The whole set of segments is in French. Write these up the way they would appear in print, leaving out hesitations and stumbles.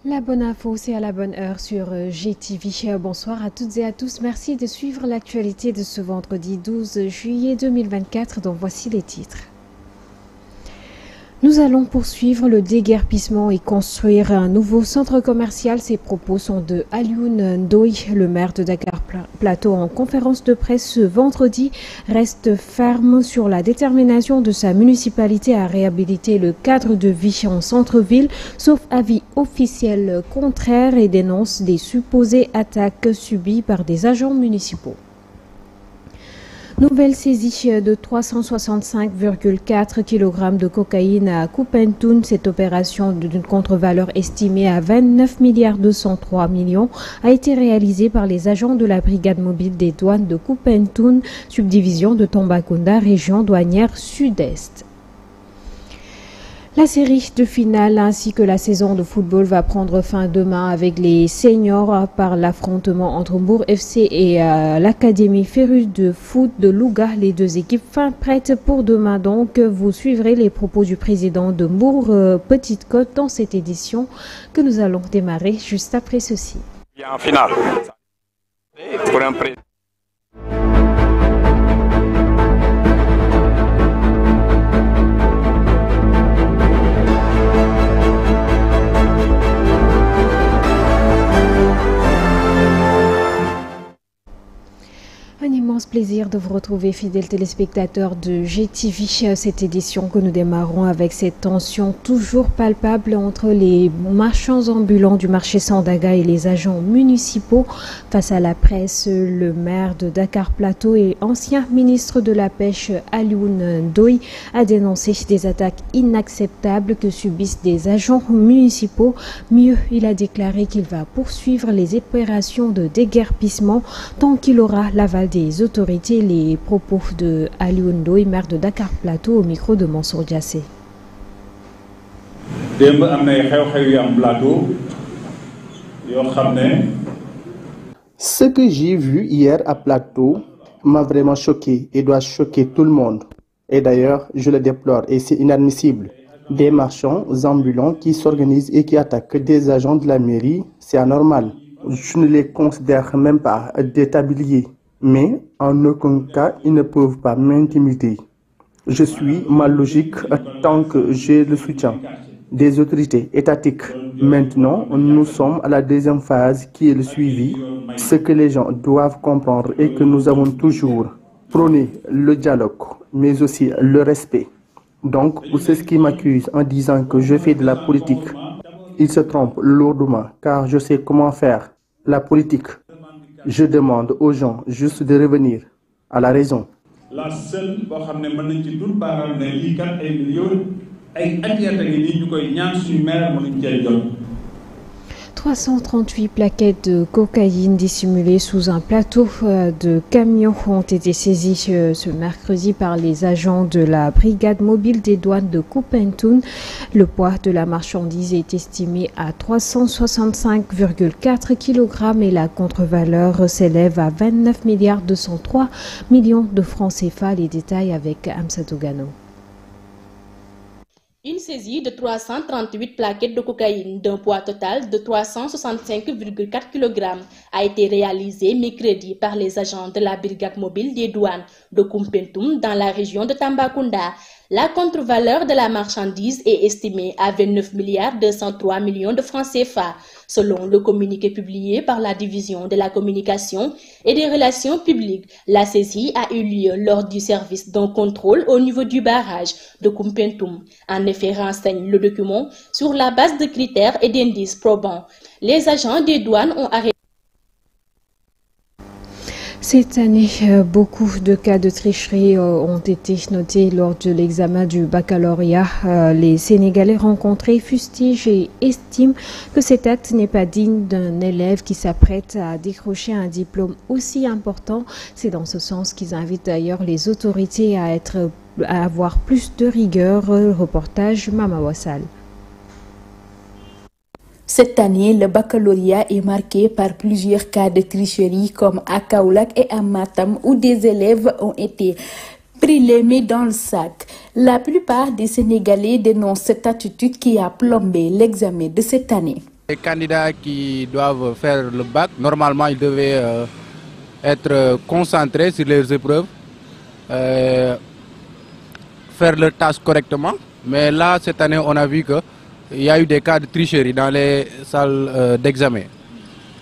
La bonne info, c'est à la bonne heure sur GTV. Bonsoir à toutes et à tous. Merci de suivre l'actualité de ce vendredi 12 juillet 2024. Donc voici les titres. Nous allons poursuivre le déguerpissement et construire un nouveau centre commercial. Ces propos sont de Alioune Ndoye, le maire de Dakar Plateau, en conférence de presse ce vendredi, reste ferme sur la détermination de sa municipalité à réhabiliter le cadre de vie en centre-ville, sauf avis officiel contraire, et dénonce des supposées attaques subies par des agents municipaux. Nouvelle saisie de 365,4 kg de cocaïne à Koupentoun. Cette opération d'une contre-valeur estimée à 29 milliards 203 millions a été réalisée par les agents de la brigade mobile des douanes de Koupentoun, subdivision de Tambacounda, région douanière sud-est. La série de finale ainsi que la saison de football va prendre fin demain avec les seniors par l'affrontement entre Mbour FC et l'Académie Férus de foot de Louga. Les deux équipes fin prêtes pour demain. Donc, vous suivrez les propos du président de Mbour Petite Côte dans cette édition que nous allons démarrer juste après ceci. En finale. Pour un Un immense plaisir de vous retrouver, fidèles téléspectateurs de GTV. Cette édition que nous démarrons avec cette tension toujours palpable entre les marchands ambulants du marché Sandaga et les agents municipaux. Face à la presse, le maire de Dakar Plateau et ancien ministre de la Pêche Alioune Ndoye a dénoncé des attaques inacceptables que subissent des agents municipaux. Mieux, il a déclaré qu'il va poursuivre les opérations de déguerpissement tant qu'il aura l'aval des autorités. Les propos de Alioune Ndoye, maire de Dakar Plateau, au micro de Mansour Diassé. Ce que j'ai vu hier à Plateau m'a vraiment choqué et doit choquer tout le monde. Et d'ailleurs, je le déplore et c'est inadmissible. Des marchands ambulants qui s'organisent et qui attaquent des agents de la mairie, c'est anormal. Je ne les considère même pas des tabliers. Mais en aucun cas, ils ne peuvent pas m'intimider. Je suis ma logique tant que j'ai le soutien des autorités étatiques. Maintenant, nous sommes à la deuxième phase qui est le suivi. Ce que les gens doivent comprendre est que nous avons toujours prôné le dialogue, mais aussi le respect. Donc, pour ceux qui m'accusent en disant que je fais de la politique, ils se trompent lourdement car je sais comment faire la politique. Je demande aux gens juste de revenir à la raison. La seule 338 plaquettes de cocaïne dissimulées sous un plateau de camion ont été saisies ce mercredi par les agents de la brigade mobile des douanes de Koupentoun. Le poids de la marchandise est estimé à 365,4 kg et la contre-valeur s'élève à 29 milliards 203 millions de francs CFA. Les détails avec Amsatou Gano. Une saisie de 338 plaquettes de cocaïne d'un poids total de 365,4 kg a été réalisée mercredi par les agents de la brigade mobile des douanes de Koupentoun dans la région de Tambacounda. La contre-valeur de la marchandise est estimée à 29 milliards 203 millions de francs CFA. Selon le communiqué publié par la division de la communication et des relations publiques, la saisie a eu lieu lors du service d'un contrôle au niveau du barrage de Koupentoun. En effet, renseigne le document sur la base de critères et d'indices probants. Les agents des douanes ont arrêté. Cette année, beaucoup de cas de tricherie ont été notés lors de l'examen du baccalauréat. Les Sénégalais rencontrés fustigent et estiment que cet acte n'est pas digne d'un élève qui s'apprête à décrocher un diplôme aussi important. C'est dans ce sens qu'ils invitent d'ailleurs les autorités à avoir plus de rigueur. Reportage Mama Wassal. Cette année, le baccalauréat est marqué par plusieurs cas de tricherie comme à Kaolack et à Matam où des élèves ont été pris les mains dans le sac. La plupart des Sénégalais dénoncent cette attitude qui a plombé l'examen de cette année. Les candidats qui doivent faire le bac, normalement ils devaient être concentrés sur les épreuves, faire leur tâche correctement. Mais là, cette année, on a vu qu'il y a eu des cas de tricherie dans les salles d'examen.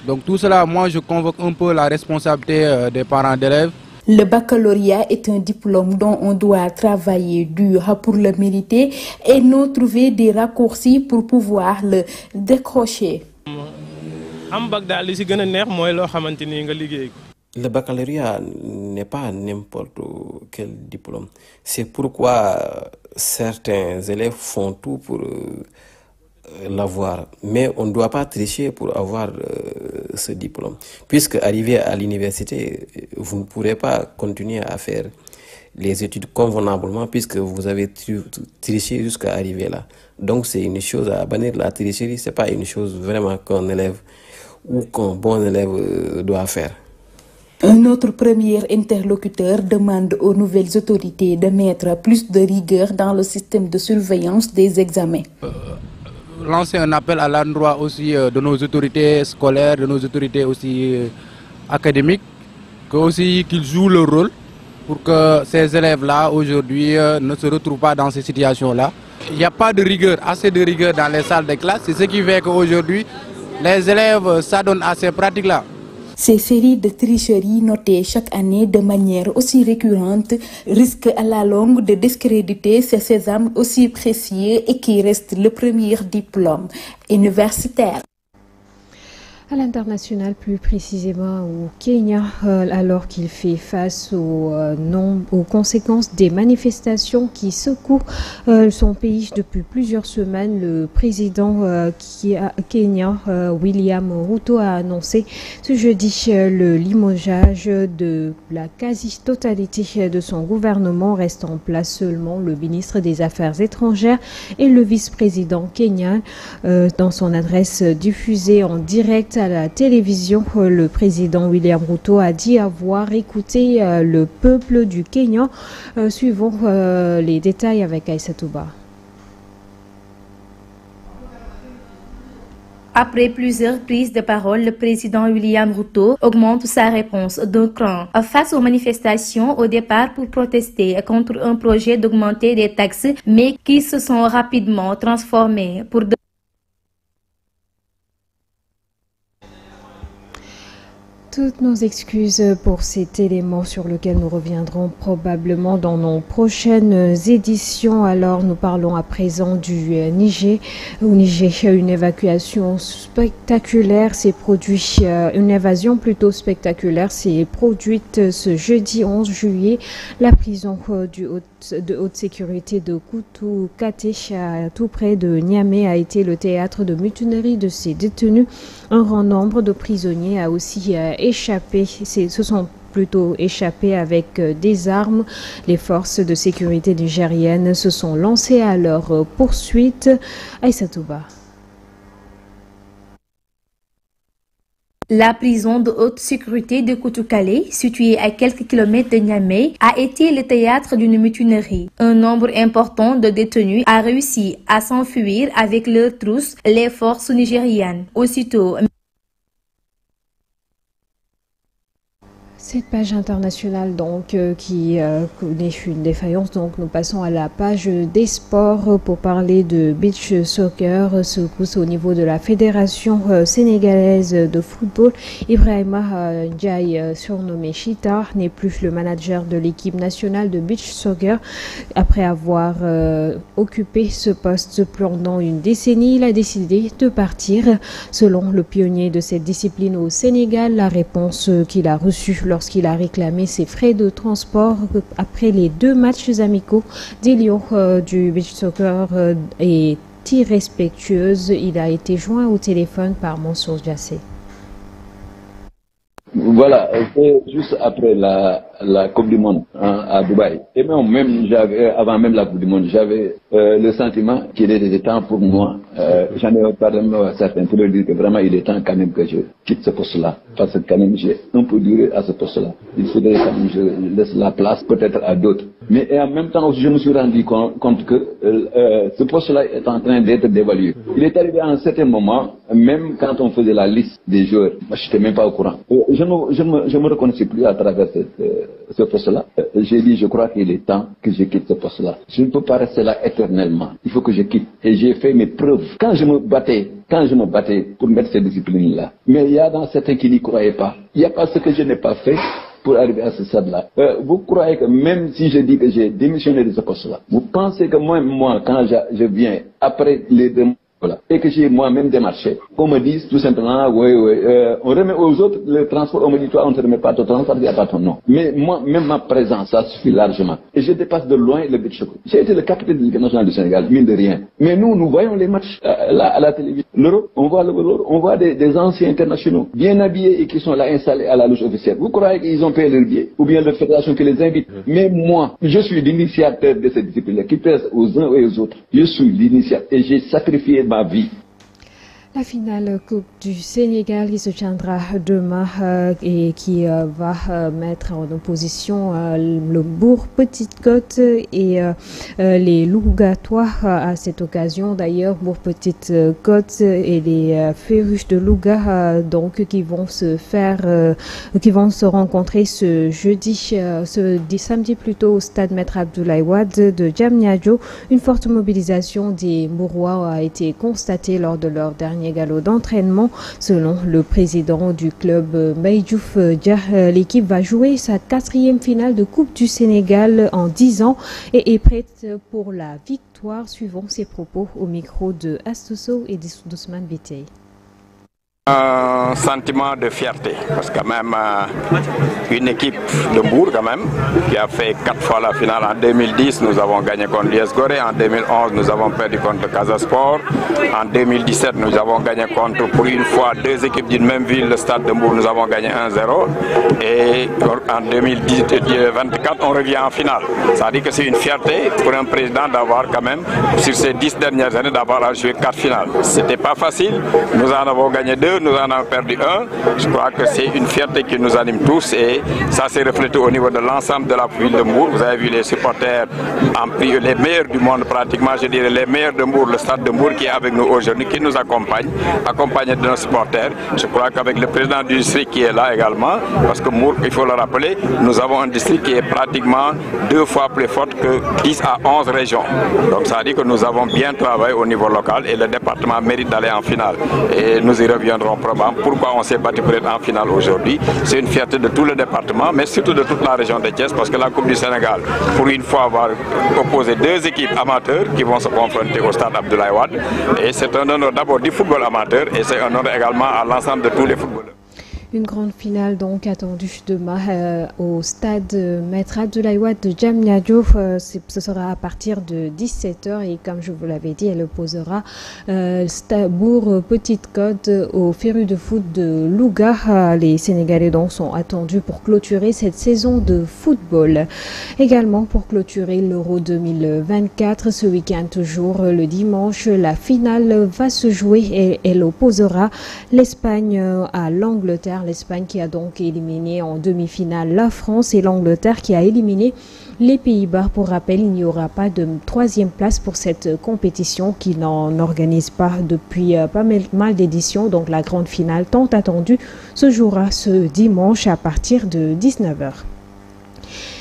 Donc tout cela, moi je convoque un peu la responsabilité des parents d'élèves. Le baccalauréat est un diplôme dont on doit travailler dur pour le mériter et non trouver des raccourcis pour pouvoir le décrocher. Le baccalauréat n'est pas n'importe quel diplôme. C'est pourquoi certains élèves font tout pour l'avoir. Mais on ne doit pas tricher pour avoir ce diplôme. Puisque arrivé à l'université, vous ne pourrez pas continuer à faire les études convenablement puisque vous avez triché jusqu'à arriver là. Donc c'est une chose à bannir. La tricherie, ce n'est pas une chose vraiment qu'un élève ou qu'un bon élève doit faire. Un autre premier interlocuteur demande aux nouvelles autorités de mettre plus de rigueur dans le système de surveillance des examens. Lancer un appel à l'endroit aussi de nos autorités scolaires, de nos autorités aussi académiques, qu'ils jouent leur rôle pour que ces élèves-là aujourd'hui ne se retrouvent pas dans ces situations-là. Il n'y a pas de rigueur, assez de rigueur dans les salles de classe, c'est ce qui fait qu'aujourd'hui les élèves s'adonnent à ces pratiques-là. Ces séries de tricheries notées chaque année de manière aussi récurrente risquent à la longue de discréditer ces sésame aussi précieux et qui reste le premier diplôme universitaire. À l'international, plus précisément au Kenya, alors qu'il fait face aux conséquences des manifestations qui secouent son pays depuis plusieurs semaines, le président kenyan William Ruto a annoncé ce jeudi le limogeage de la quasi-totalité de son gouvernement. Reste en place seulement le ministre des Affaires étrangères et le vice-président kenyan. Dans son adresse diffusée en direct à la télévision, le président William Ruto a dit avoir écouté le peuple du Kenya. Suivons les détails avec Aïssatou Ba. Après plusieurs prises de parole, le président William Ruto augmente sa réponse d'un cran. Face aux manifestations au départ pour protester contre un projet d'augmenter les taxes, mais qui se sont rapidement transformées pour Toutes nos excuses pour cet élément sur lequel nous reviendrons probablement dans nos prochaines éditions. Alors nous parlons à présent du Niger. Au Niger, une évacuation spectaculaire s'est produite, une évasion plutôt spectaculaire s'est produite ce jeudi 11 juillet. La prison de haute sécurité de Koutou Kate, tout près de Niamey, a été le théâtre de mutinerie de ces détenus. Un grand nombre de prisonniers a aussi échappé, se sont plutôt échappés avec des armes. Les forces de sécurité nigériennes se sont lancées à leur poursuite. Aïssatou Ba. La prison de haute sécurité de Koutoukale, située à quelques kilomètres de Niamey, a été le théâtre d'une mutinerie. Un nombre important de détenus a réussi à s'enfuir avec leurs trousses, les forces nigérianes. Aussitôt, cette page internationale donc qui connaît une défaillance, donc nous passons à la page des sports pour parler de beach soccer. Secousse au niveau de la fédération sénégalaise de football. Ibrahima Ndiaye, surnommé Chita, n'est plus le manager de l'équipe nationale de beach soccer. Après avoir occupé ce poste pendant une décennie, il a décidé de partir. Selon le pionnier de cette discipline au Sénégal, la réponse qu'il a reçue lorsqu'il a réclamé ses frais de transport après les 2 matchs amicaux des Lions du beach soccer est irrespectueuse. Il a été joint au téléphone par Mansour Diassé. Voilà, c'est juste après la Coupe du Monde à Dubaï. Et même avant même la Coupe du Monde, j'avais le sentiment qu'il était temps pour moi. J'en ai parlé à certains pour leur dire que vraiment il est temps quand même que je quitte ce poste-là. Parce que quand même j'ai un peu duré à ce poste-là. Il faudrait quand même que je laisse la place peut-être à d'autres. Mais en même temps, je me suis rendu compte que ce poste-là est en train d'être dévalué. Il est arrivé à un certain moment, même quand on faisait la liste des joueurs, moi, je n'étais même pas au courant. Je me reconnaissais plus à travers ce poste-là. J'ai dit, je crois qu'il est temps que je quitte ce poste-là. Je ne peux pas rester là éternellement. Il faut que je quitte. Et j'ai fait mes preuves. Quand je me battais pour mettre ces disciplines-là, mais il y a dans certains qui n'y croyaient pas. Il n'y a pas ce que je n'ai pas fait pour arriver à ce stade-là. Vous croyez que même si je dis que j'ai démissionné de ce poste-là, vous pensez que moi quand je viens après les demandes, voilà, et que j'ai moi-même démarché, on me dit tout simplement, on remet aux autres le transport, on me dit, toi, on ne te remet pas ton transport, il n'y a pas ton nom. Mais moi, même ma présence, ça suffit largement. Et je dépasse de loin le but de choc. J'ai été le capitaine de l'équipe nationale du Sénégal, mine de rien. Mais nous voyons les matchs là, à la télévision. L'Euro, on voit des anciens internationaux, bien habillés et qui sont là installés à la loge officielle. Vous croyez qu'ils ont payé leur billet? Ou bien la fédération qui les invite? Mais moi, je suis l'initiateur de cette discipline qui pèse aux uns et aux autres. Je suis l'initiateur et j'ai sacrifié ma vie. La finale Coupe du Sénégal qui se tiendra demain et qui va mettre en opposition le Bourg Petite Côte et les Lougatois à cette occasion. D'ailleurs, Bourg Petite Côte et les Férus de Louga donc qui vont se rencontrer ce samedi plutôt au stade Maître Abdoulaye Wade de Diamniadio. Une forte mobilisation des Mourois a été constatée lors de leur dernier galop d'entraînement. Selon le président du club Mbaye Diouf Dia, l'équipe va jouer sa 4e finale de Coupe du Sénégal en 10 ans et est prête pour la victoire. Suivons ses propos au micro de Astousso et d'Ousmane Bitey. Un sentiment de fierté, parce que quand même une équipe de Mbour quand même, qui a fait 4 fois la finale. En 2010, nous avons gagné contre l'US Gorée. En 2011, nous avons perdu contre Casa Sport. En 2017, nous avons gagné contre, pour une fois, 2 équipes d'une même ville, le stade de Mbour, nous avons gagné 1-0. Et en 2024, on revient en finale. Ça veut dire que c'est une fierté pour un président d'avoir quand même, sur ces 10 dernières années, d'avoir joué 4 finales. C'était pas facile. Nous en avons gagné 2. Nous en avons perdu 1. Je crois que c'est une fierté qui nous anime tous et ça s'est reflété au niveau de l'ensemble de la ville de Mbour. Vous avez vu les supporters en prix, les meilleurs du monde pratiquement, je dirais les meilleurs de Mbour, le stade de Mbour qui est avec nous aujourd'hui, qui nous accompagne, accompagné de nos supporters. Je crois qu'avec le président du district qui est là également, parce que Mbour, il faut le rappeler, nous avons un district qui est pratiquement 2 fois plus fort que 10 à 11 régions. Donc ça veut dire que nous avons bien travaillé au niveau local et le département mérite d'aller en finale. Et nous y reviendrons probablement. Pourquoi on s'est battu pour être en finale aujourd'hui? C'est une fierté de tout le département, mais surtout de toute la région de Thiès, parce que la Coupe du Sénégal, pour une fois, va opposer 2 équipes amateurs qui vont se confronter au stade Abdoulaye Wade. Et c'est un honneur d'abord du football amateur et c'est un honneur également à l'ensemble de tous les footballeurs. Une grande finale donc attendue demain au stade Maître Abdoulaye Wade de Diamniadio. Ce sera à partir de 17h et comme je vous l'avais dit, elle opposera Bourg Petite Côte aux Férus de foot de Louga. Les Sénégalais donc sont attendus pour clôturer cette saison de football. Également pour clôturer l'Euro 2024, ce week-end toujours le dimanche, la finale va se jouer et elle opposera l'Espagne à l'Angleterre. L'Espagne qui a donc éliminé en demi-finale la France et l'Angleterre qui a éliminé les Pays-Bas. Pour rappel, il n'y aura pas de 3e place pour cette compétition qui n'en organise pas depuis pas mal d'éditions. Donc la grande finale tant attendue se jouera ce dimanche à partir de 19h.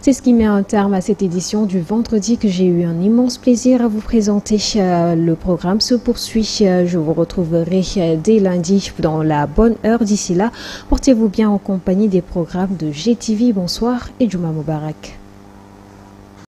C'est ce qui met un terme à cette édition du vendredi que j'ai eu un immense plaisir à vous présenter. Le programme se poursuit. Je vous retrouverai dès lundi dans la bonne heure. D'ici là, portez-vous bien en compagnie des programmes de GTV. Bonsoir et Juma Mubarak.